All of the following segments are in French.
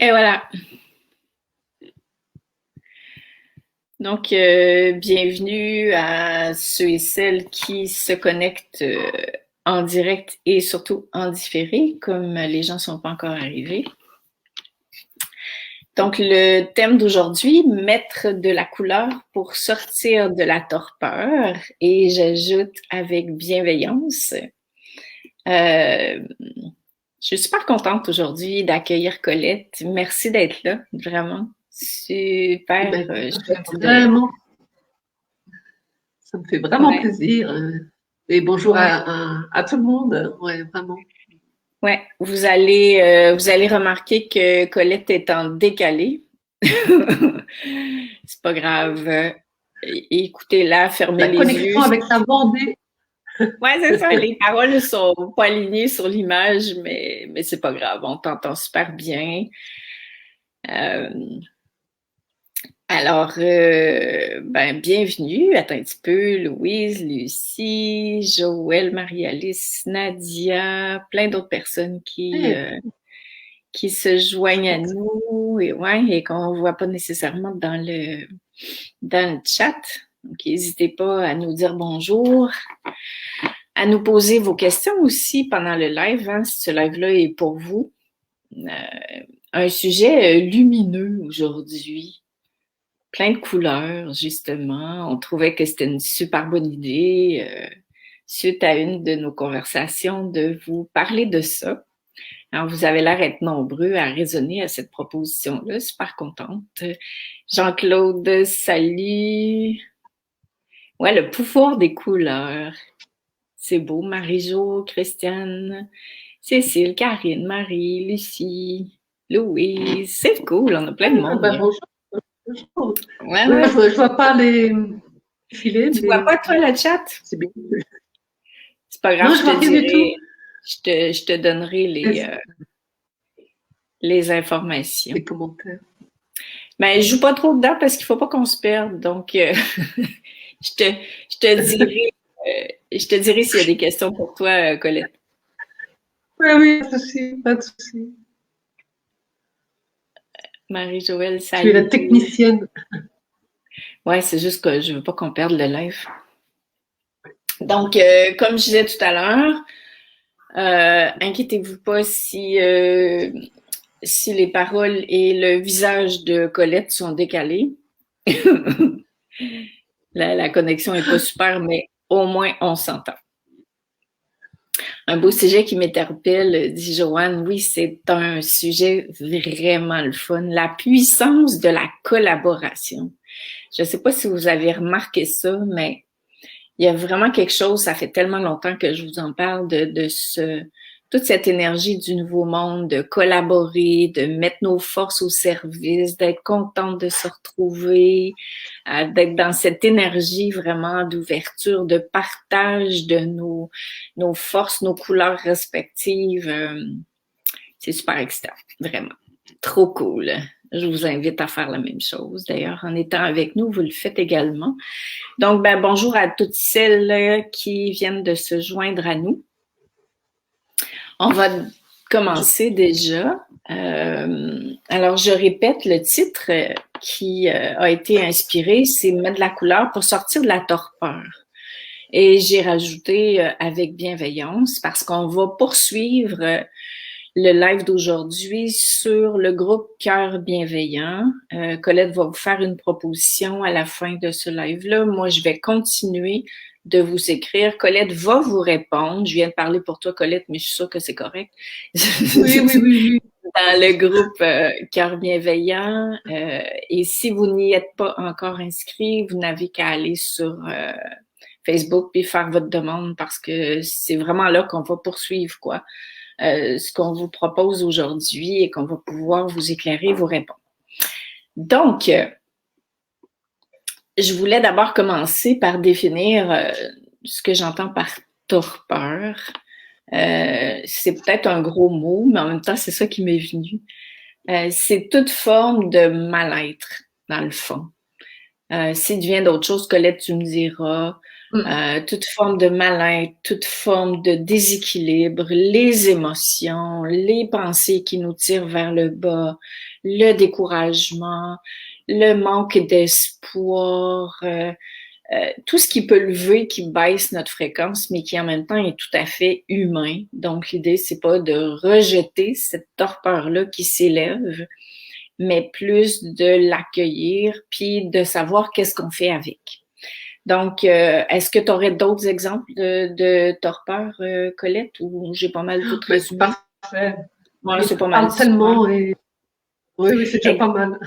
Et voilà. Donc, bienvenue à ceux et celles qui se connectent en direct et surtout en différé, comme les gens ne sont pas encore arrivés. Donc, le thème d'aujourd'hui, mettre de la couleur pour sortir de la torpeur, et j'ajoute avec bienveillance. Je suis super contente aujourd'hui d'accueillir Colette. Merci d'être là, vraiment. Super. Ça me fait vraiment plaisir. Et bonjour à tout le monde. Ouais, vraiment. Ouais, vous allez remarquer que Colette est en décalé. C'est pas grave. Écoutez-la, fermez les yeux. La connexion avec sa Vendée. Ouais, c'est ça. Les paroles sont pas alignées sur l'image, mais c'est pas grave. On t'entend super bien. Alors, bienvenue. Attends un petit peu. Louise, Lucie, Joël, Marie-Alice, Nadia, plein d'autres personnes qui se joignent à nous et qu'on voit pas nécessairement dans le chat. Donc, n'hésitez pas à nous dire bonjour, à nous poser vos questions aussi pendant le live, hein, si ce live-là est pour vous. Un sujet lumineux aujourd'hui. Plein de couleurs, justement. On trouvait que c'était une super bonne idée, suite à une de nos conversations, de vous parler de ça. Alors, vous avez l'air d'être nombreux à raisonner à cette proposition-là. Super contente. Jean-Claude, salut. Ouais, le pouvoir des couleurs. C'est beau. Marie-Jo, Christiane, Cécile, Karine, Marie, Lucie, Louise. C'est cool, on a plein de monde. Bonjour. Ouais. Je vois pas les filets. Tu vois pas, toi, le chat? C'est bien. C'est pas grave, non, je te donnerai les informations. Les commentaires. Mais je joue pas trop dedans parce qu'il faut pas qu'on se perde. Donc, je te dirai s'il y a des questions pour toi, Colette. Oui, pas de souci. Marie-Joëlle, salut. Tu es la technicienne. Ouais, c'est juste que je veux pas qu'on perde le live. Donc, comme je disais tout à l'heure, inquiétez-vous pas si les paroles et le visage de Colette sont décalés. La connexion est pas super, mais au moins on s'entend. Un beau sujet qui m'interpelle, dit Joanne. Oui, c'est un sujet vraiment le fun. La puissance de la collaboration. Je ne sais pas si vous avez remarqué ça, mais il y a vraiment quelque chose, ça fait tellement longtemps que je vous en parle, toute cette énergie du nouveau monde, de collaborer, de mettre nos forces au service, d'être contente de se retrouver, d'être dans cette énergie vraiment d'ouverture, de partage de nos forces, nos couleurs respectives. C'est super excitant, vraiment. Trop cool. Je vous invite à faire la même chose. D'ailleurs, en étant avec nous, vous le faites également. Donc, bonjour à toutes celles qui viennent de se joindre à nous. On va commencer déjà. Alors, je répète, le titre qui a été inspiré, c'est « Mettre de la couleur pour sortir de la torpeur ». Et j'ai rajouté avec bienveillance parce qu'on va poursuivre le live d'aujourd'hui sur le groupe Cœur bienveillant. Colette va vous faire une proposition à la fin de ce live-là. Moi, je vais continuer de vous écrire. Colette va vous répondre. Je viens de parler pour toi, Colette, mais je suis sûre que c'est correct. Oui. Dans le groupe Cœur bienveillant. Et si vous n'y êtes pas encore inscrit, vous n'avez qu'à aller sur Facebook puis faire votre demande parce que c'est vraiment là qu'on va poursuivre, quoi. Ce qu'on vous propose aujourd'hui et qu'on va pouvoir vous éclairer, vous répondre. Donc, je voulais d'abord commencer par définir ce que j'entends par torpeur. C'est peut-être un gros mot, mais en même temps, c'est ça qui m'est venu. C'est toute forme de mal-être, dans le fond. S'il devient d'autres choses, Colette, tu me diras. Toute forme de mal-être, toute forme de déséquilibre, les émotions, les pensées qui nous tirent vers le bas, le découragement, le manque d'espoir, tout ce qui peut lever, qui baisse notre fréquence, mais qui en même temps est tout à fait humain. Donc l'idée, c'est pas de rejeter cette torpeur-là qui s'élève, mais plus de l'accueillir, puis de savoir qu'est-ce qu'on fait avec. Donc, est-ce que tu aurais d'autres exemples de torpeur, Colette, ou j'ai pas mal tout résumé? Parfait. Ouais, c'est pas mal. Tellement et... Oui, c'est déjà pas mal.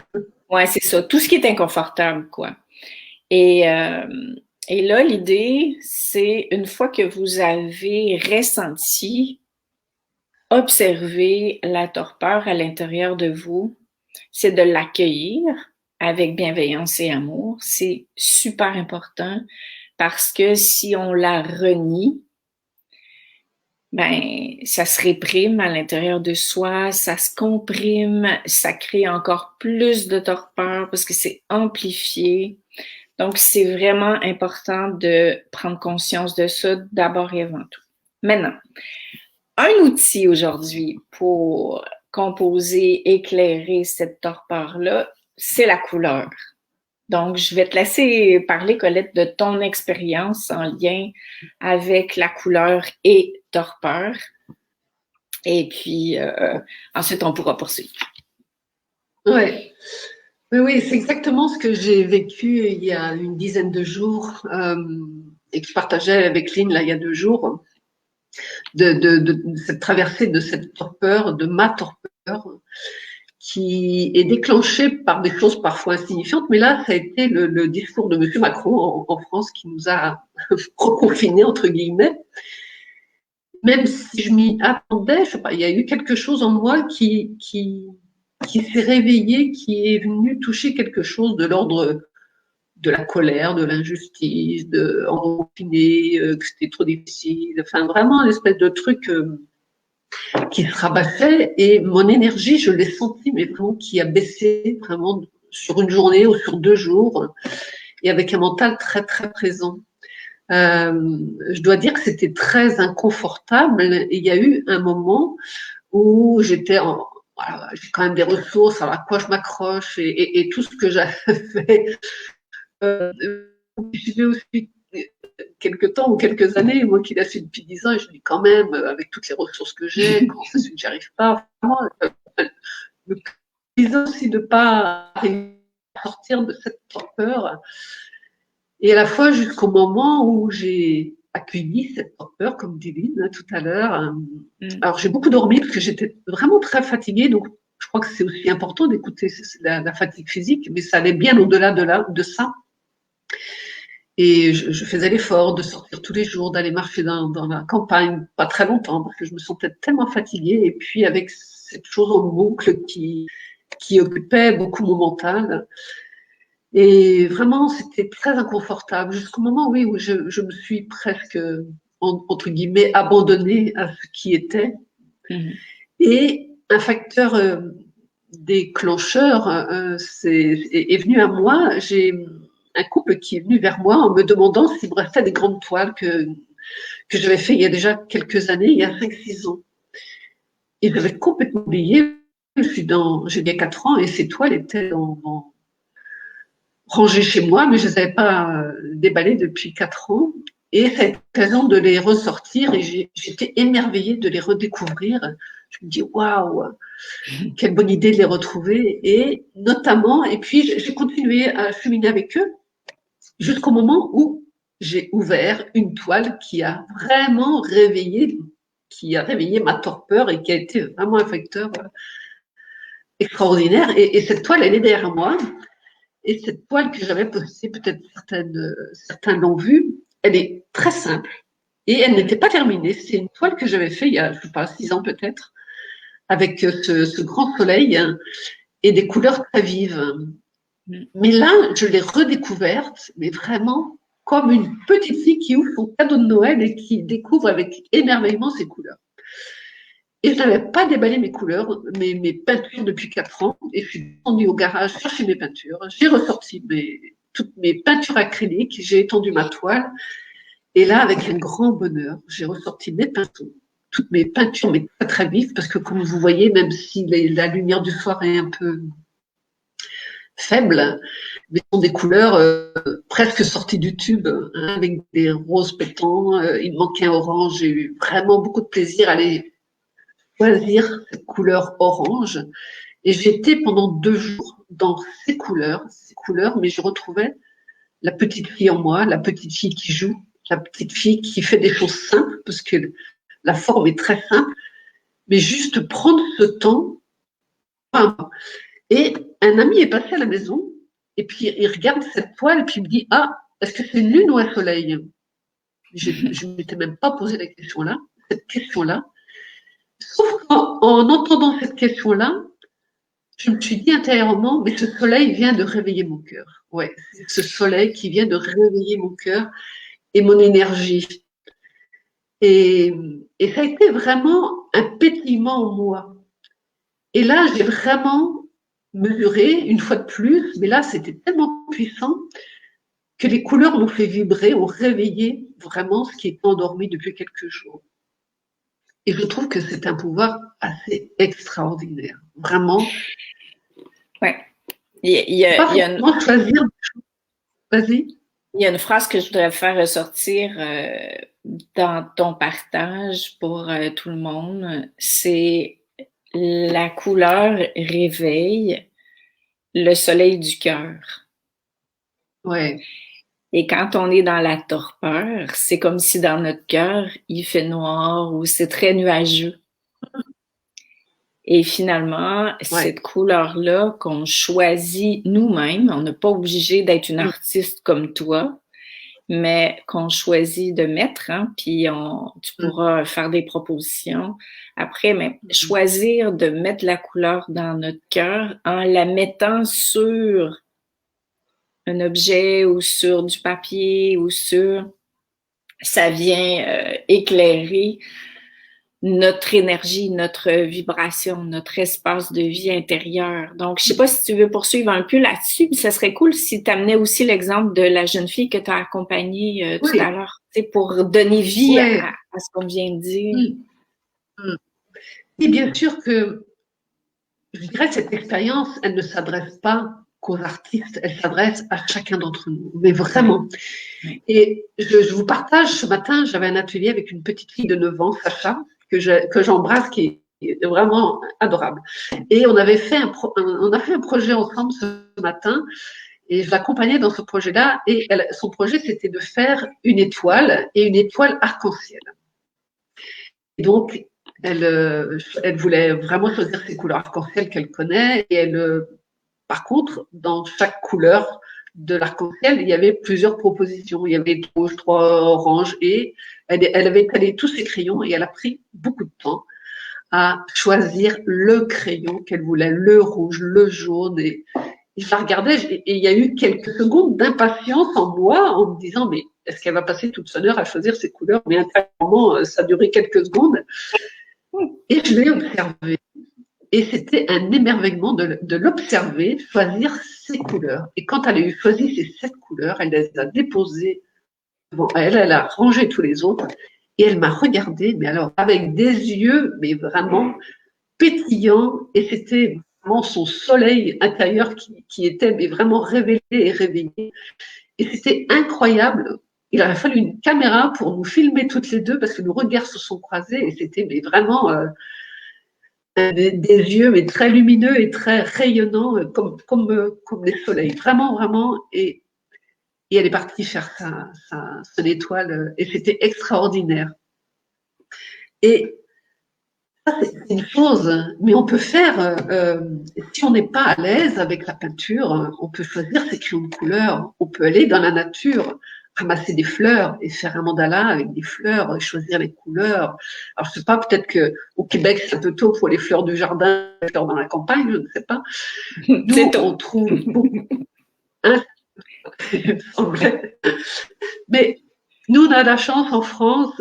Ouais, c'est ça. Tout ce qui est inconfortable, quoi. Et là, l'idée, c'est une fois que vous avez ressenti, observé la torpeur à l'intérieur de vous, c'est de l'accueillir avec bienveillance et amour. C'est super important parce que si on la renie, ben, ça se réprime à l'intérieur de soi, ça se comprime, ça crée encore plus de torpeur parce que c'est amplifié. Donc, c'est vraiment important de prendre conscience de ça d'abord et avant tout. Maintenant, un outil aujourd'hui pour composer, éclairer cette torpeur-là, c'est la couleur. Donc, je vais te laisser parler, Colette, de ton expérience en lien avec la couleur et torpeur. Et puis, ensuite, on pourra poursuivre. Ouais. Oui, c'est exactement ce que j'ai vécu il y a une dizaine de jours et que je partageais avec Lynn là, il y a 2 jours, de cette traversée de cette torpeur, de ma torpeur, qui est déclenchée par des choses parfois insignifiantes. Mais là, ça a été le discours de M. Macron en France qui nous a reconfinés, entre guillemets. Même si je m'y attendais, je sais pas, il y a eu quelque chose en moi qui s'est réveillé, qui est venu toucher quelque chose de l'ordre de la colère, de l'injustice, de confiné, que c'était trop difficile, enfin vraiment une espèce de truc qui se rabattait et mon énergie, je l'ai senti, mais vraiment qui a baissé vraiment sur une journée ou sur 2 jours et avec un mental très très présent. Je dois dire que c'était très inconfortable. Il y a eu un moment où j'étais voilà, j'ai quand même des ressources à quoi je m'accroche et tout ce que j'avais fait. J'ai aussi quelques temps ou quelques années, moi qui l'ai fait depuis 10 ans, et je dis quand même, avec toutes les ressources que j'ai, comment ça se fait que j'y arrive pas, vraiment, me plaisant aussi de ne pas arriver à sortir de cette torpeur. Et à la fois jusqu'au moment où j'ai accueilli cette torpeur, comme dit Lynn tout à l'heure. Alors j'ai beaucoup dormi parce que j'étais vraiment très fatiguée, donc je crois que c'est aussi important d'écouter la fatigue physique, mais ça allait bien au-delà de ça. Et je faisais l'effort de sortir tous les jours, d'aller marcher dans la campagne, pas très longtemps, parce que je me sentais tellement fatiguée. Et puis avec cette chose en boucle qui occupait beaucoup mon mental. Et vraiment, c'était très inconfortable, jusqu'au moment, oui, où je me suis presque, entre guillemets, abandonnée à ce qui était. Et un facteur déclencheur est venu à moi. J'ai un couple qui est venu vers moi en me demandant s'il me restait des grandes toiles que j'avais fait il y a déjà quelques années, il y a 5-6 ans. Et j'avais complètement oublié. J'ai bien 4 ans et ces toiles étaient rangées chez moi, mais je ne les avais pas déballées depuis 4 ans. Et ça a été l'occasion de les ressortir et j'étais émerveillée de les redécouvrir. Je me dis, waouh, quelle bonne idée de les retrouver. Et notamment, et puis j'ai continué à cheminer avec eux jusqu'au moment où j'ai ouvert une toile qui a vraiment réveillé ma torpeur et qui a été vraiment un facteur extraordinaire. Et cette toile, elle est derrière moi. Et cette toile que j'avais postée, peut-être certains l'ont vue, elle est très simple et elle n'était pas terminée. C'est une toile que j'avais faite il y a, je ne sais pas, 6 ans peut-être, avec ce grand soleil et des couleurs très vives. Mais là, je l'ai redécouverte, mais vraiment comme une petite fille qui ouvre son cadeau de Noël et qui découvre avec émerveillement ses couleurs. Et je n'avais pas déballé mes couleurs, mes peintures depuis 4 ans. Et je suis descendue au garage chercher mes peintures. J'ai ressorti toutes mes peintures acryliques. J'ai étendu ma toile. Et là, avec un grand bonheur, j'ai ressorti mes pinceaux, toutes mes peintures, mais très, très vives, parce que comme vous voyez, même si la lumière du soir est un peu faible, mais ce sont des couleurs presque sorties du tube, hein, avec des roses pétants. Il me manquait un orange. J'ai eu vraiment beaucoup de plaisir à aller choisir cette couleur orange. Et j'étais pendant 2 jours dans ces couleurs, mais je retrouvais la petite fille en moi, la petite fille qui joue, la petite fille qui fait des choses simples, parce que la forme est très simple, mais juste prendre ce temps. Et un ami est passé à la maison, et puis il regarde cette toile, et puis il me dit, ah, est-ce que c'est une lune ou un soleil? Je ne m'étais même pas posé cette question-là. Sauf qu'en entendant cette question-là, je me suis dit intérieurement, mais ce soleil vient de réveiller mon cœur. Ouais, c'est ce soleil qui vient de réveiller mon cœur et mon énergie. Et ça a été vraiment un pétillement en moi. Et là, j'ai vraiment mesuré, une fois de plus, mais là, c'était tellement puissant que les couleurs m'ont fait vibrer, ont réveillé vraiment ce qui était endormi depuis quelques jours. Et je trouve que c'est un pouvoir assez extraordinaire. Vraiment. Ouais. Il y a choisir. Vas-y. Il y a une phrase que je voudrais faire ressortir dans ton partage pour tout le monde. C'est la couleur réveille le soleil du cœur. Ouais. Et quand on est dans la torpeur, c'est comme si dans notre cœur, il fait noir ou c'est très nuageux. Et finalement, cette couleur-là qu'on choisit nous-mêmes, on n'est pas obligé d'être une artiste comme toi, mais qu'on choisit de mettre, hein, puis tu pourras faire des propositions après, mais choisir de mettre la couleur dans notre cœur en la mettant sur un objet ou sur du papier ou ça vient éclairer notre énergie, notre vibration, notre espace de vie intérieur. Donc, je sais pas si tu veux poursuivre un peu là-dessus, mais ça serait cool si tu amenais aussi l'exemple de la jeune fille que tu as accompagnée tout à l'heure, pour donner vie à ce qu'on vient de dire. Et bien sûr que, je dirais, cette expérience, elle ne s'adresse pas qu'aux artistes, elle s'adresse à chacun d'entre nous, mais vraiment. Et je vous partage, ce matin, j'avais un atelier avec une petite fille de 9 ans, Sacha, que j'embrasse, qui est vraiment adorable. Et on a fait un projet ensemble ce matin, et je l'accompagnais dans ce projet-là, et son projet, c'était de faire une étoile, et une étoile arc-en-ciel. Et donc, elle voulait vraiment choisir ses couleurs arc-en-ciel qu'elle connaît, et par contre, dans chaque couleur de l'arc-en-ciel, il y avait plusieurs propositions. Il y avait 3 rouges, 3 oranges, et elle avait étalé tous ses crayons, et elle a pris beaucoup de temps à choisir le crayon qu'elle voulait, le rouge, le jaune. Et je la regardais, et il y a eu quelques secondes d'impatience en moi, en me disant, mais est-ce qu'elle va passer toute son heure à choisir ses couleurs? Mais intérieurement, ça a duré quelques secondes. Et je l'ai observé. Et c'était un émerveillement de l'observer, choisir ses couleurs. Et quand elle a eu choisi ces 7 couleurs, elle les a déposées devant elle, elle a rangé tous les autres, et elle m'a regardée, mais alors avec des yeux, mais vraiment pétillants, et c'était vraiment son soleil intérieur qui était mais vraiment révélé et réveillé. Et c'était incroyable. Il aurait fallu une caméra pour nous filmer toutes les deux, parce que nos regards se sont croisés, et c'était mais vraiment... des yeux mais très lumineux et très rayonnants comme les soleils, vraiment, vraiment. Et elle est partie faire son étoile, et c'était extraordinaire. Et ça, c'est une chose, mais on peut faire, si on n'est pas à l'aise avec la peinture, on peut choisir ses crayons de couleur, on peut aller dans la nature, ramasser des fleurs et faire un mandala avec des fleurs, choisir les couleurs. Alors, je sais pas, peut-être qu'au Québec, c'est un peu tôt pour les fleurs du jardin, les fleurs dans la campagne, je ne sais pas. Nous, on trouve beaucoup. Mais nous, on a la chance en France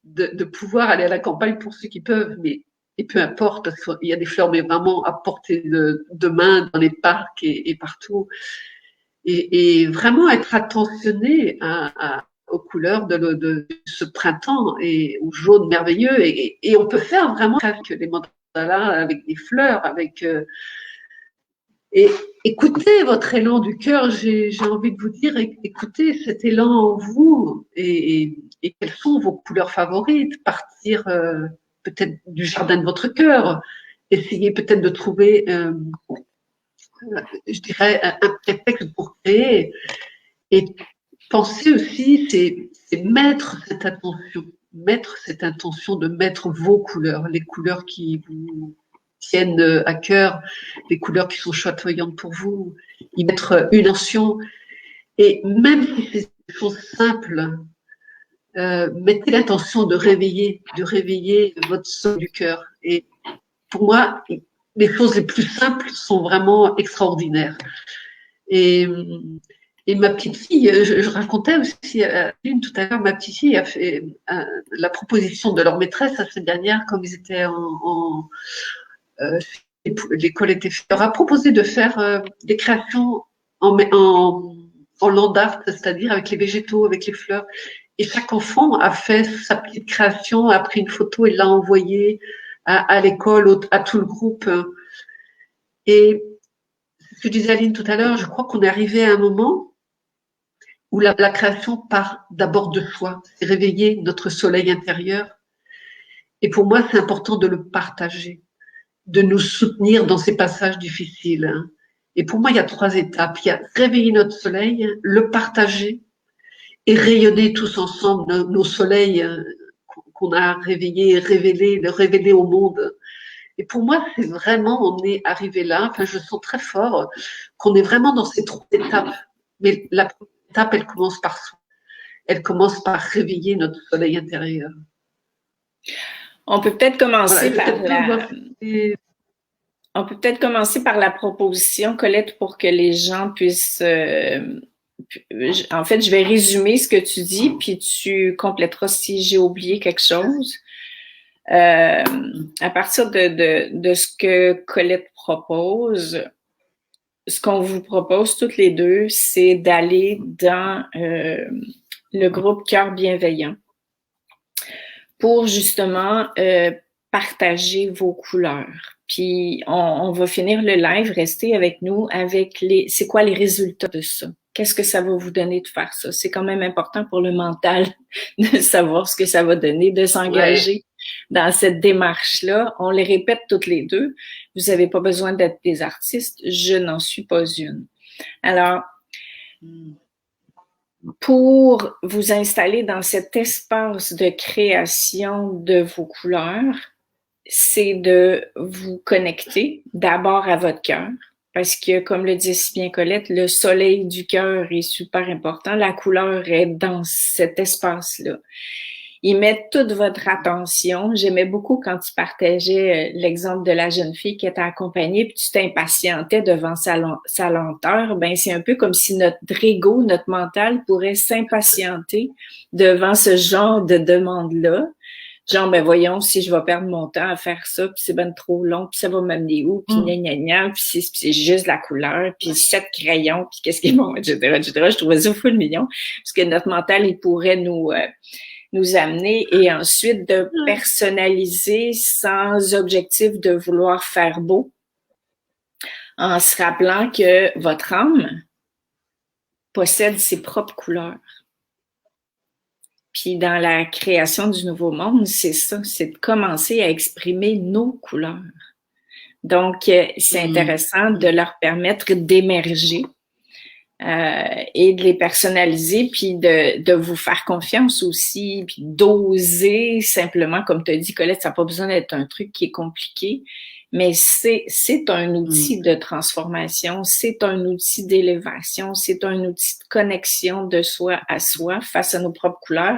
de pouvoir aller à la campagne pour ceux qui peuvent, et peu importe, parce qu'il y a des fleurs, mais vraiment à portée de main dans les parcs et partout. Et vraiment être attentionné aux couleurs de ce printemps et au jaune merveilleux. Et on peut faire vraiment avec les mandalas, avec des fleurs, avec et écoutez votre élan du cœur. J'ai envie de vous dire, écoutez cet élan en vous et quelles sont vos couleurs favorites. Partir peut-être du jardin de votre cœur. Essayez peut-être de trouver, je dirais, un prétexte pour créer. Et penser aussi, c'est mettre cette intention de mettre vos couleurs, les couleurs qui vous tiennent à cœur, les couleurs qui sont chatoyantes pour vous, y mettre une intention. Et même si c'est des choses simples, mettez l'intention de réveiller votre son du cœur. Et pour moi, les choses les plus simples sont vraiment extraordinaires. Et ma petite fille, je racontais aussi à une tout à l'heure, ma petite fille a fait la proposition de leur maîtresse la semaine dernière, comme ils étaient l'école était faite, leur a proposé de faire des créations en land art, c'est-à-dire avec les végétaux, avec les fleurs. Et chaque enfant a fait sa petite création, a pris une photo et l'a envoyée à l'école, à tout le groupe. Et ce que disait Aline tout à l'heure, je crois qu'on est arrivé à un moment où la création part d'abord de soi, c'est réveiller notre soleil intérieur. Et pour moi, c'est important de le partager, de nous soutenir dans ces passages difficiles. Et pour moi, il y a 3 étapes. Il y a réveiller notre soleil, le partager et rayonner tous ensemble nos soleils qu'on a réveillés, le révéler au monde. Et pour moi, c'est vraiment, on est arrivé là, enfin, je sens très fort qu'on est vraiment dans ces 3 étapes. Mais la première étape, elle commence par soi. Elle commence par réveiller notre soleil intérieur. On peut peut-être commencer On peut peut-être commencer par la proposition, Colette, pour que les gens puissent... en fait, je vais résumer ce que tu dis, puis tu compléteras si j'ai oublié quelque chose. À partir de ce que Colette propose, ce qu'on vous propose toutes les deux, c'est d'aller dans le groupe Cœur bienveillant pour justement partager vos couleurs. Puis on va finir le live, restez avec nous avec c'est quoi les résultats de ça? Qu'est-ce que ça va vous donner de faire ça? C'est quand même important pour le mental de savoir ce que ça va donner, de s'engager dans cette démarche-là. On les répète toutes les deux. Vous n'avez pas besoin d'être des artistes. Je n'en suis pas une. Alors, pour vous installer dans cet espace de création de vos couleurs, c'est de vous connecter d'abord à votre cœur, parce que, comme le dit si bien Colette, le soleil du cœur est super important. La couleur est dans cet espace-là. Y mettre toute votre attention. J'aimais beaucoup quand tu partageais l'exemple de la jeune fille qui était accompagnée puis tu t'impatientais devant sa lenteur. Ben, c'est un peu comme si notre ego, notre mental pourrait s'impatienter devant ce genre de demande-là. Genre, ben voyons, si je vais perdre mon temps à faire ça, puis c'est ben trop long, puis ça va m'amener où, puis gna gna gna, puis c'est juste la couleur, puis 7 crayons, puis qu'est-ce qui est bon, etc., etc. Je trouvais ça full mignon, parce que notre mental, il pourrait nous amener, et ensuite de personnaliser sans objectif de vouloir faire beau, en se rappelant que votre âme possède ses propres couleurs. Puis dans la création du nouveau monde, c'est ça, c'est de commencer à exprimer nos couleurs. Donc, c'est intéressant de leur permettre d'émerger et de les personnaliser, puis de vous faire confiance aussi, puis d'oser simplement, comme tu as dit, Colette, ça n'a pas besoin d'être un truc qui est compliqué, mais c'est un outil de transformation, c'est un outil d'élévation, c'est un outil de connexion de soi à soi face à nos propres couleurs,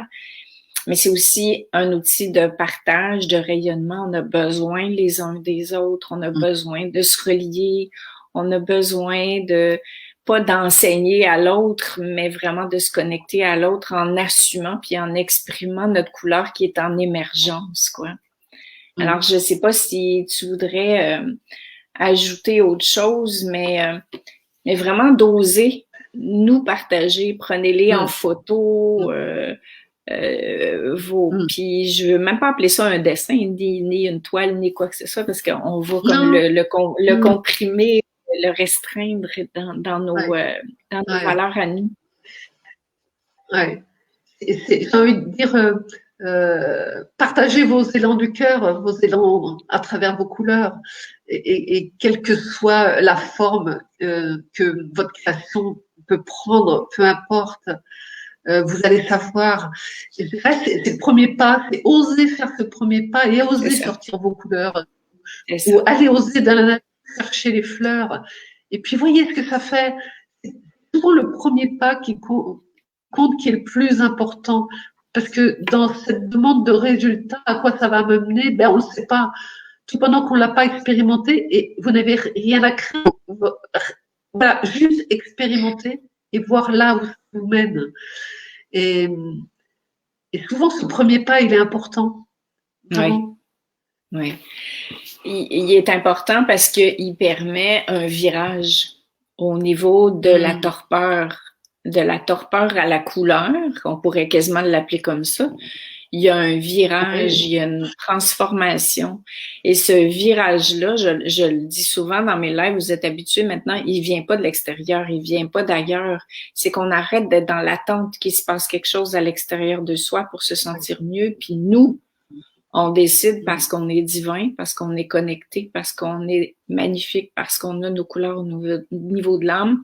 mais c'est aussi un outil de partage, de rayonnement. On a besoin les uns des autres, on a besoin de se relier, on a besoin de pas d'enseigner à l'autre, mais vraiment de se connecter à l'autre en assumant puis en exprimant notre couleur qui est en émergence, quoi. Alors, je sais pas si tu voudrais ajouter autre chose, mais vraiment d'oser nous partager, prenez-les en photo, puis je veux même pas appeler ça un dessin, ni une toile, ni quoi que ce soit, parce qu'on va comme le comprimer, le restreindre dans nos valeurs à nous. Ouais. J'ai envie de dire, partagez vos élans du cœur, vos élans à travers vos couleurs, et quelle que soit la forme que votre création peut prendre, peu importe, vous allez savoir. C'est le premier pas, c'est oser faire ce premier pas et oser sortir vos couleurs, ou aller oser dans la nature chercher les fleurs. Et puis voyez ce que ça fait. C'est souvent le premier pas qui compte, qui est le plus important. Parce que dans cette demande de résultat, à quoi ça va me mener, ben on ne sait pas. Tout pendant qu'on ne l'a pas expérimenté, et vous n'avez rien à craindre. Voilà, juste expérimenter et voir là où ça vous mène. Et souvent, ce premier pas, il est important. Vraiment. Oui. Il est important parce qu'il permet un virage au niveau de la torpeur à la couleur. On pourrait quasiment l'appeler comme ça. Il y a un virage, il y a une transformation. Et ce virage-là, je le dis souvent dans mes lives, vous êtes habitués maintenant, il vient pas de l'extérieur, il vient pas d'ailleurs. C'est qu'on arrête d'être dans l'attente qu'il se passe quelque chose à l'extérieur de soi pour se sentir mieux. Puis nous, on décide parce qu'on est divin, parce qu'on est connecté, parce qu'on est magnifique, parce qu'on a nos couleurs au niveau de l'âme.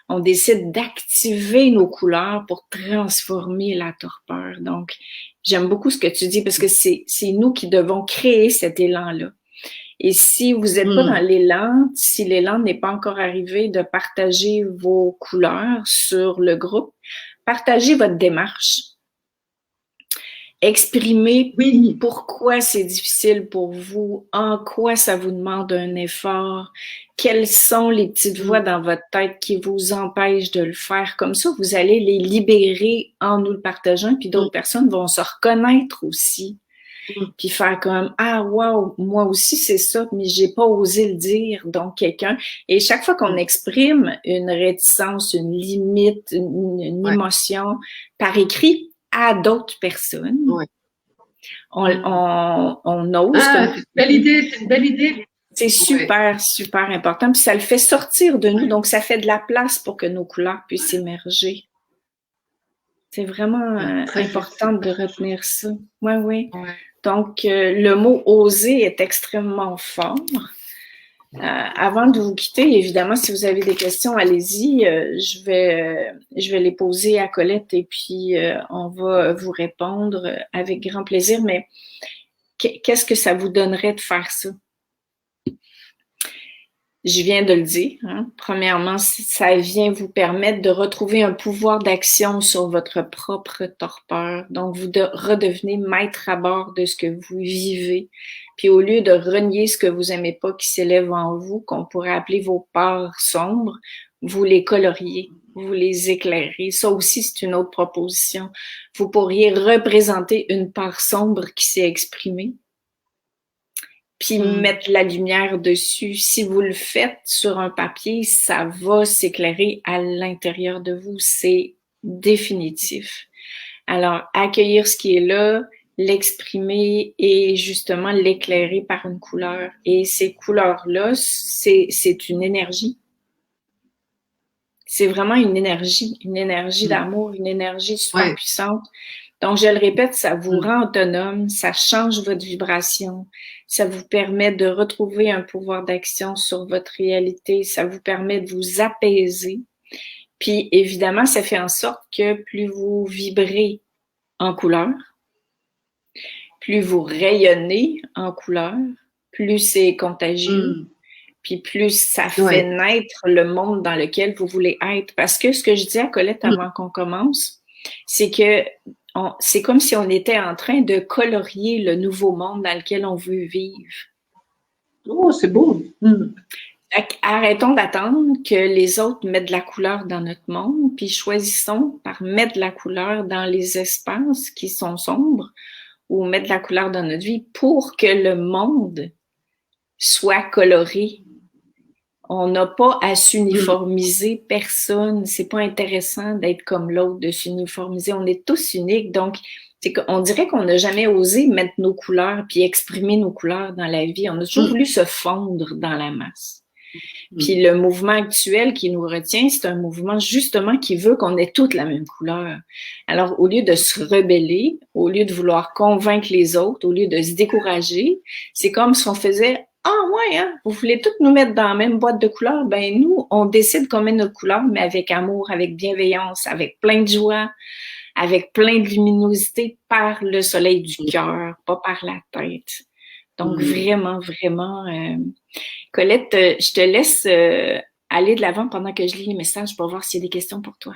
On décide d'activer nos couleurs pour transformer la torpeur. Donc, j'aime beaucoup ce que tu dis parce que c'est nous qui devons créer cet élan-là. Et si vous n'êtes pas dans l'élan, si l'élan n'est pas encore arrivé de partager vos couleurs sur le groupe, partagez votre démarche. Exprimez pourquoi c'est difficile pour vous, en quoi ça vous demande un effort, quelles sont les petites voix dans votre tête qui vous empêchent de le faire. Comme ça, vous allez les libérer en nous le partageant, puis d'autres personnes vont se reconnaître aussi, puis faire comme « Ah, wow, moi aussi c'est ça, mais j'ai pas osé le dire. » Donc, quelqu'un... Et chaque fois qu'on exprime une réticence, une limite, une émotion par écrit, à d'autres personnes. On ose. C'est une belle idée, c'est une belle idée. C'est super, super important. Puis ça le fait sortir de nous, donc ça fait de la place pour que nos couleurs puissent émerger. C'est vraiment important de retenir ça. Oui. Donc, le mot « oser » est extrêmement fort. Avant de vous quitter, évidemment, si vous avez des questions, allez-y. Je vais les poser à Colette et puis on va vous répondre avec grand plaisir. Mais qu'est-ce que ça vous donnerait de faire ça? Je viens de le dire. Hein? Premièrement, ça vient vous permettre de retrouver un pouvoir d'action sur votre propre torpeur. Donc, vous redevenez maître à bord de ce que vous vivez. Puis au lieu de renier ce que vous aimez pas qui s'élève en vous, qu'on pourrait appeler vos parts sombres, vous les coloriez, vous les éclairez. Ça aussi, c'est une autre proposition. Vous pourriez représenter une part sombre qui s'est exprimée, puis mettre la lumière dessus. Si vous le faites sur un papier, ça va s'éclairer à l'intérieur de vous. C'est définitif. Alors, accueillir ce qui est là, l'exprimer et justement l'éclairer par une couleur. Et ces couleurs-là, c'est une énergie. C'est vraiment une énergie d'amour, une énergie super puissante. Donc, je le répète, ça vous rend autonome, ça change votre vibration, ça vous permet de retrouver un pouvoir d'action sur votre réalité, ça vous permet de vous apaiser. Puis, évidemment, ça fait en sorte que plus vous vibrez en couleur, plus vous rayonnez en couleur, plus c'est contagieux, puis plus ça fait naître le monde dans lequel vous voulez être. Parce que ce que je dis à Colette avant qu'on commence, c'est que c'est comme si on était en train de colorier le nouveau monde dans lequel on veut vivre. Oh, c'est beau! Arrêtons d'attendre que les autres mettent de la couleur dans notre monde, puis choisissons par mettre de la couleur dans les espaces qui sont sombres ou mettre de la couleur dans notre vie pour que le monde soit coloré. On n'a pas à s'uniformiser personne. C'est pas intéressant d'être comme l'autre, de s'uniformiser. On est tous uniques. Donc, c'est qu'on dirait qu'on n'a jamais osé mettre nos couleurs puis exprimer nos couleurs dans la vie. On a toujours voulu se fondre dans la masse. Puis le mouvement actuel qui nous retient, c'est un mouvement justement qui veut qu'on ait toutes la même couleur. Alors, au lieu de se rebeller, au lieu de vouloir convaincre les autres, au lieu de se décourager, c'est comme si on faisait « Ah ouais, hein, vous voulez toutes nous mettre dans la même boîte de couleurs? Ben nous, on décide qu'on met notre couleur, mais avec amour, avec bienveillance, avec plein de joie, avec plein de luminosité par le soleil du cœur, pas par la tête. » Donc, vraiment, vraiment... Colette, je te laisse aller de l'avant pendant que je lis les messages pour voir s'il y a des questions pour toi.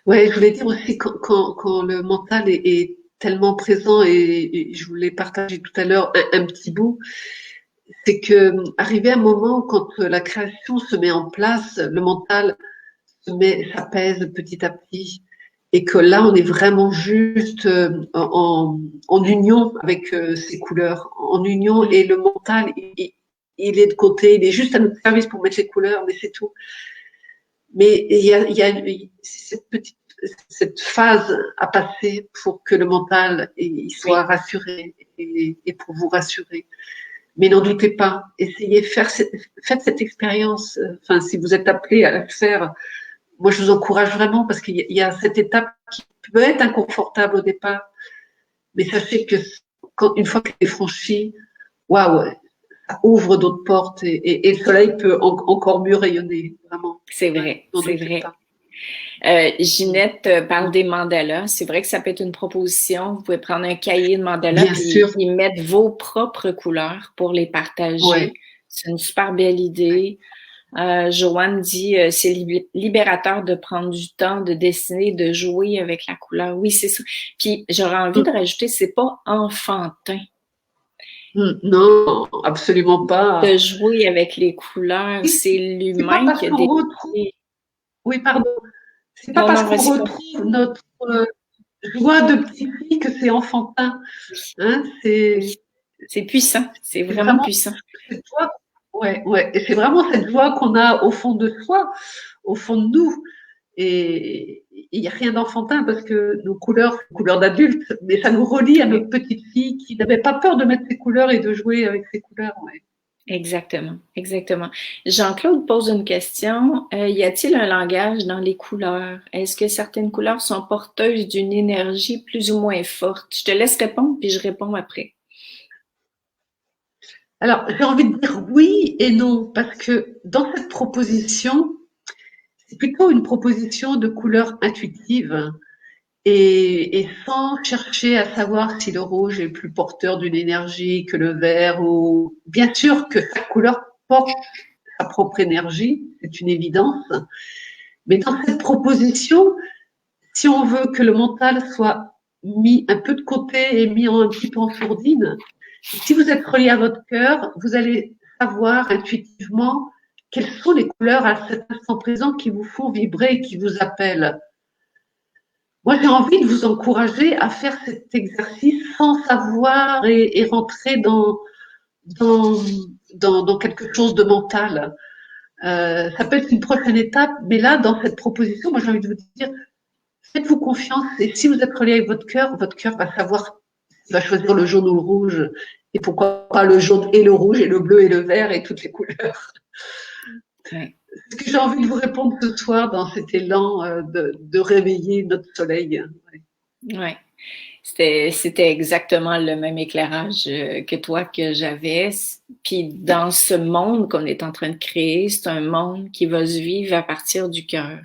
Ouais, je voulais dire aussi quand le mental est tellement présent et je voulais partager tout à l'heure un petit bout, c'est que arrivé un moment quand la création se met en place, le mental s'apaise petit à petit et que là on est vraiment juste en union avec ces couleurs, en union et le mental il est de côté, il est juste à notre service pour mettre les couleurs, mais c'est tout. Mais il y a cette phase à passer pour que le mental il soit rassuré et pour vous rassurer. Mais n'en doutez pas, essayez, faites cette expérience. Enfin, si vous êtes appelé à la faire, moi je vous encourage vraiment parce qu'il y a cette étape qui peut être inconfortable au départ, mais sachez que une fois qu'elle est franchie, waouh, ça ouvre d'autres portes et le soleil peut encore mieux rayonner, vraiment. C'est vrai, c'est vrai. Ginette parle des mandalas. C'est vrai que ça peut être une proposition. Vous pouvez prendre un cahier de mandalas et mettre vos propres couleurs pour les partager. Ouais. C'est une super belle idée. Joanne dit c'est libérateur de prendre du temps, de dessiner, de jouer avec la couleur. Oui, c'est ça. Puis j'aurais envie de rajouter, c'est pas enfantin. Non, absolument pas. De jouer avec les couleurs, c'est l'humain qui a des... Oui, pardon. C'est pas parce qu'on retrouve notre joie de petite fille que c'est enfantin. Hein, c'est puissant, c'est vraiment puissant. Cette joie, ouais. Et c'est vraiment cette joie qu'on a au fond de soi, au fond de nous. Et il n'y a rien d'enfantin parce que nos couleurs, c'est couleurs d'adultes, mais ça nous relie à notre petite fille qui n'avait pas peur de mettre ses couleurs et de jouer avec ses couleurs. Ouais. Exactement, exactement. Jean-Claude pose une question. Y a-t-il un langage dans les couleurs? Est-ce que certaines couleurs sont porteuses d'une énergie plus ou moins forte? Je te laisse répondre, puis je réponds après. Alors, j'ai envie de dire oui et non, parce que dans cette proposition, c'est plutôt une proposition de couleur intuitive et sans chercher à savoir si le rouge est plus porteur d'une énergie que le vert ou bien sûr que chaque couleur porte sa propre énergie, c'est une évidence. Mais dans cette proposition, si on veut que le mental soit mis un peu de côté et mis un petit peu en sourdine, si vous êtes relié à votre cœur, vous allez savoir intuitivement quelles sont les couleurs à cet instant présent qui vous font vibrer et qui vous appellent. Moi, j'ai envie de vous encourager à faire cet exercice sans savoir et rentrer dans quelque chose de mental. Ça peut être une prochaine étape, mais là, dans cette proposition, moi, j'ai envie de vous dire, faites-vous confiance et si vous êtes relié avec votre cœur va savoir, va choisir le jaune ou le rouge et pourquoi pas le jaune et le rouge et le bleu et le vert et toutes les couleurs. Ouais. Ce que j'ai envie de vous répondre ce soir dans cet élan de réveiller notre soleil. Ouais. C'était exactement le même éclairage que toi que j'avais. Puis dans ce monde qu'on est en train de créer, c'est un monde qui va se vivre à partir du cœur.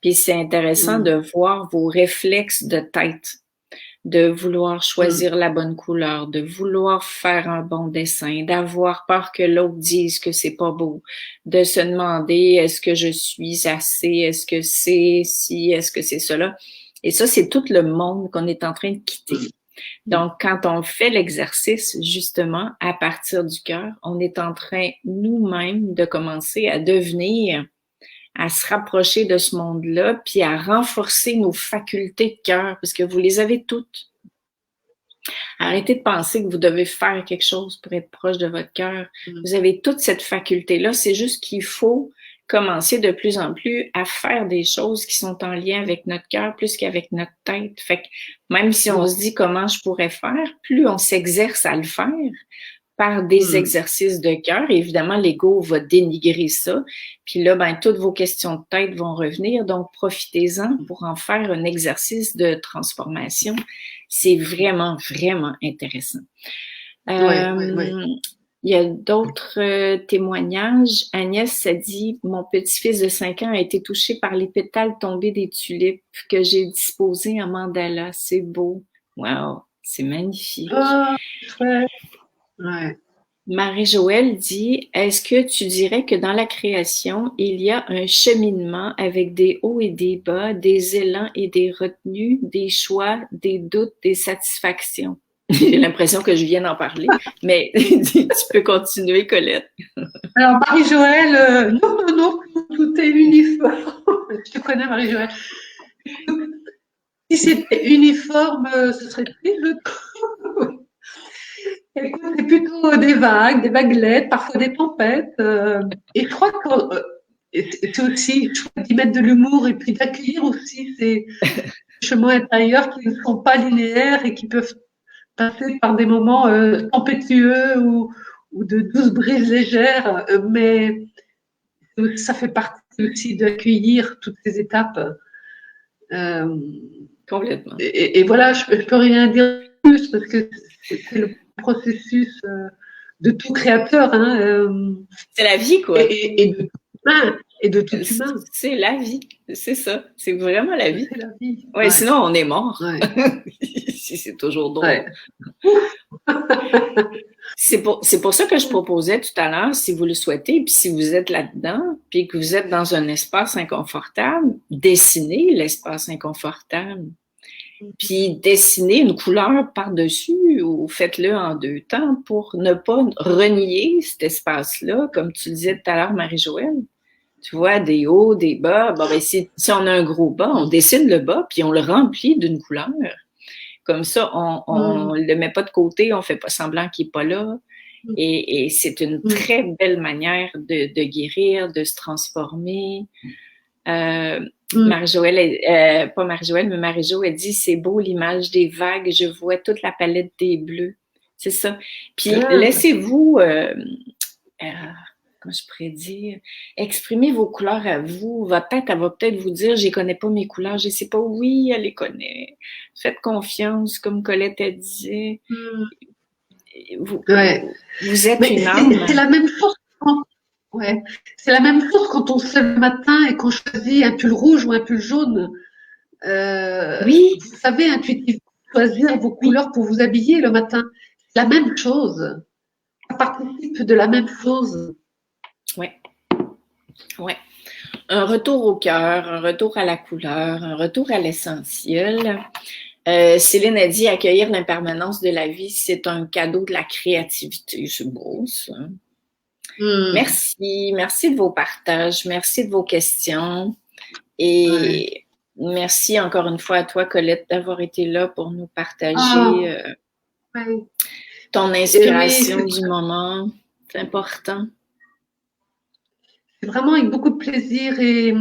Puis c'est intéressant de voir vos réflexes de tête, de vouloir choisir la bonne couleur, de vouloir faire un bon dessin, d'avoir peur que l'autre dise que c'est pas beau, de se demander est-ce que je suis assez, est-ce que c'est ci, est-ce que c'est cela. Et ça, c'est tout le monde qu'on est en train de quitter. Donc, quand on fait l'exercice, justement, à partir du cœur, on est en train nous-mêmes de commencer à devenir, à se rapprocher de ce monde-là, puis à renforcer nos facultés de cœur, parce que vous les avez toutes. Arrêtez de penser que vous devez faire quelque chose pour être proche de votre cœur. Vous avez toute cette faculté-là. C'est juste qu'il faut commencer de plus en plus à faire des choses qui sont en lien avec notre cœur plus qu'avec notre tête. Fait que même si on se dit comment je pourrais faire, plus on s'exerce à le faire par des exercices de cœur, évidemment, l'ego va dénigrer ça. Puis là, ben, toutes vos questions de tête vont revenir. Donc, profitez-en pour en faire un exercice de transformation. C'est vraiment, vraiment intéressant. Il y a d'autres témoignages. Agnès a dit « Mon petit-fils de 5 ans a été touché par les pétales tombés des tulipes que j'ai disposées en mandala. C'est beau. Wow, c'est magnifique. » Ouais. Marie-Joëlle dit « Est-ce que tu dirais que dans la création, il y a un cheminement avec des hauts et des bas, des élans et des retenues, des choix, des doutes, des satisfactions? » J'ai l'impression que je viens d'en parler, mais tu peux continuer, Colette. Alors, Marie-Joëlle, non, tout est uniforme. Je te connais, Marie-Joëlle. Si c'était uniforme, ce serait pire. C'est plutôt des vaguelettes, parfois des tempêtes. Et je crois que c'est aussi d'y mettre de l'humour et puis d'accueillir aussi ces chemins intérieurs qui ne sont pas linéaires et qui peuvent passer par des moments tempétueux ou de douces brises légères. Mais ça fait partie aussi d'accueillir toutes ces étapes. Complètement. Et voilà, je peux rien dire plus parce que c'est le processus de tout créateur. Hein, c'est la vie, quoi. Et de tout humain. C'est la vie, c'est ça. C'est vraiment la vie. C'est la vie. Ouais, sinon, on est mort. Ouais. Si c'est toujours drôle. Ouais. C'est pour ça que je proposais tout à l'heure, si vous le souhaitez, puis si vous êtes là-dedans, puis que vous êtes dans un espace inconfortable, dessinez l'espace inconfortable. Puis dessinez une couleur par-dessus ou faites-le en 2 temps pour ne pas renier cet espace-là, comme tu disais tout à l'heure, Marie-Joëlle. Tu vois, des hauts, des bas. Bon, ben, si on a un gros bas, on dessine le bas, puis on le remplit d'une couleur. Comme ça, on le met pas de côté, on fait pas semblant qu'il est pas là. Et c'est une très belle manière de guérir, de se transformer. Marie-Joëlle, pas Marie-Joëlle, mais Marie-Jo, elle dit « C'est beau l'image des vagues, je vois toute la palette des bleus. » C'est ça. Puis laissez-vous, comment je pourrais dire, exprimer vos couleurs à vous. Votre tête, elle va peut-être vous dire « Je ne connais pas mes couleurs, je ne sais pas. » Oui, elle les connaît. Faites confiance, comme Colette elle disait. Vous êtes une âme. C'est la même chose. Ouais. C'est la même chose quand on se lève le matin et qu'on choisit un pull rouge ou un pull jaune. Oui. Vous savez intuitivement choisir vos couleurs pour vous habiller le matin. C'est la même chose. Ça participe de la même chose. Oui. Ouais. Un retour au cœur, un retour à la couleur, un retour à l'essentiel. Céline a dit accueillir l'impermanence de la vie, c'est un cadeau de la créativité. C'est beau, ça. Merci de vos partages, merci de vos questions et merci encore une fois à toi, Colette, d'avoir été là pour nous partager ton inspiration du moment. C'est important. C'est vraiment avec beaucoup de plaisir et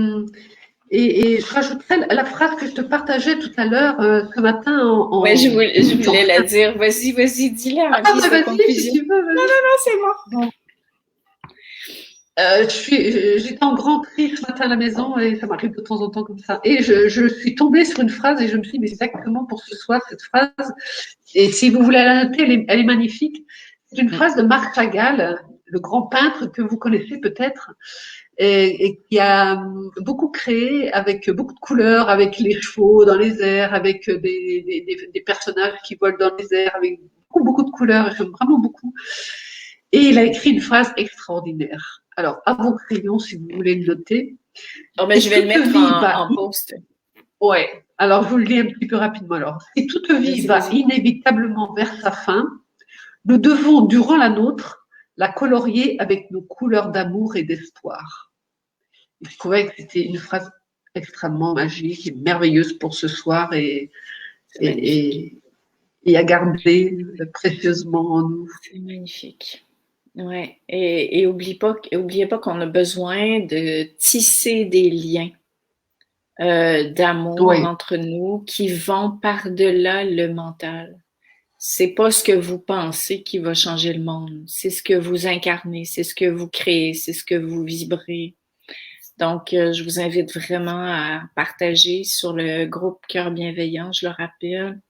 je rajouterais la phrase que je te partageais tout à l'heure ce matin. Oui, je voulais la dire. Vas-y, dis-la. Vas-y, si tu veux. Non, c'est bon. J'étais en grand tri ce matin à la maison et ça m'arrive de temps en temps comme ça. Et je suis tombée sur une phrase et je me suis dit, mais exactement pour ce soir, cette phrase. Et si vous voulez la noter, elle est magnifique. C'est une phrase de Marc Chagall, le grand peintre que vous connaissez peut-être, et qui a beaucoup créé avec beaucoup de couleurs, avec les chevaux dans les airs, avec des personnages qui volent dans les airs, avec beaucoup de couleurs. J'aime vraiment beaucoup. Et il a écrit une phrase extraordinaire. Alors, à vos crayons, si vous voulez le noter. Je vais le mettre en post. Ouais. Alors, je vous le lis un petit peu rapidement. Alors, si toute vie va inévitablement vers sa fin, nous devons, durant la nôtre, la colorier avec nos couleurs d'amour et d'espoir. Je trouvais que c'était une phrase extrêmement magique et merveilleuse pour ce soir et et à garder précieusement en nous. C'est magnifique. Ouais. Et oubliez pas qu'on a besoin de tisser des liens d'amour Oui, entre nous qui vont par-delà le mental. C'est pas ce que vous pensez qui va changer le monde. C'est ce que vous incarnez, c'est ce que vous créez, c'est ce que vous vibrez. Donc, je vous invite vraiment à partager sur le groupe Cœur Bienveillant, je le rappelle.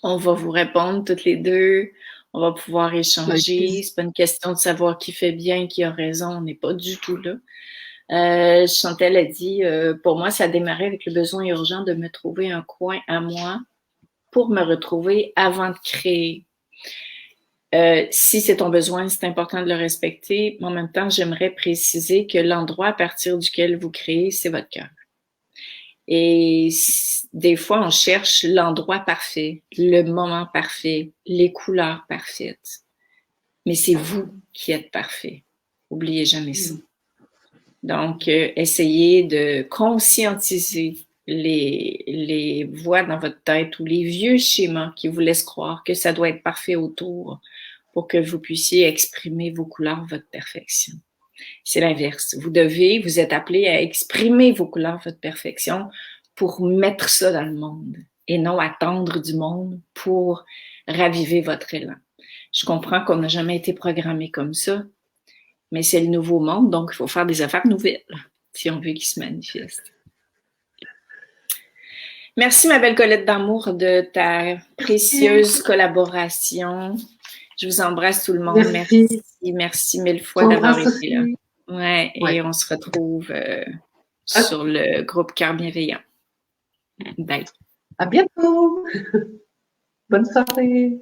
On va vous répondre toutes les deux. On va pouvoir échanger. C'est pas une question de savoir qui fait bien, qui a raison. On n'est pas du tout là. Chantal a dit, pour moi, ça a démarré avec le besoin urgent de me trouver un coin à moi pour me retrouver avant de créer. Si c'est ton besoin, c'est important de le respecter. Mais en même temps, j'aimerais préciser que l'endroit à partir duquel vous créez, c'est votre cœur. Et des fois, on cherche l'endroit parfait, le moment parfait, les couleurs parfaites. Mais c'est vous qui êtes parfait. Oubliez jamais ça. Donc, essayez de conscientiser les voix dans votre tête ou les vieux schémas qui vous laissent croire que ça doit être parfait autour pour que vous puissiez exprimer vos couleurs, votre perfection. C'est l'inverse. Vous êtes appelé à exprimer vos couleurs, votre perfection pour mettre ça dans le monde et non attendre du monde pour raviver votre élan. Je comprends qu'on n'a jamais été programmé comme ça, mais c'est le nouveau monde, donc il faut faire des affaires nouvelles si on veut qu'ils se manifestent. Merci, ma belle Colette d'amour, de ta précieuse collaboration. Je vous embrasse tout le monde. Merci mille fois d'avoir été là. Ouais, et on se retrouve sur le groupe Cœur Bienveillant. Bye. À bientôt. Bonne soirée.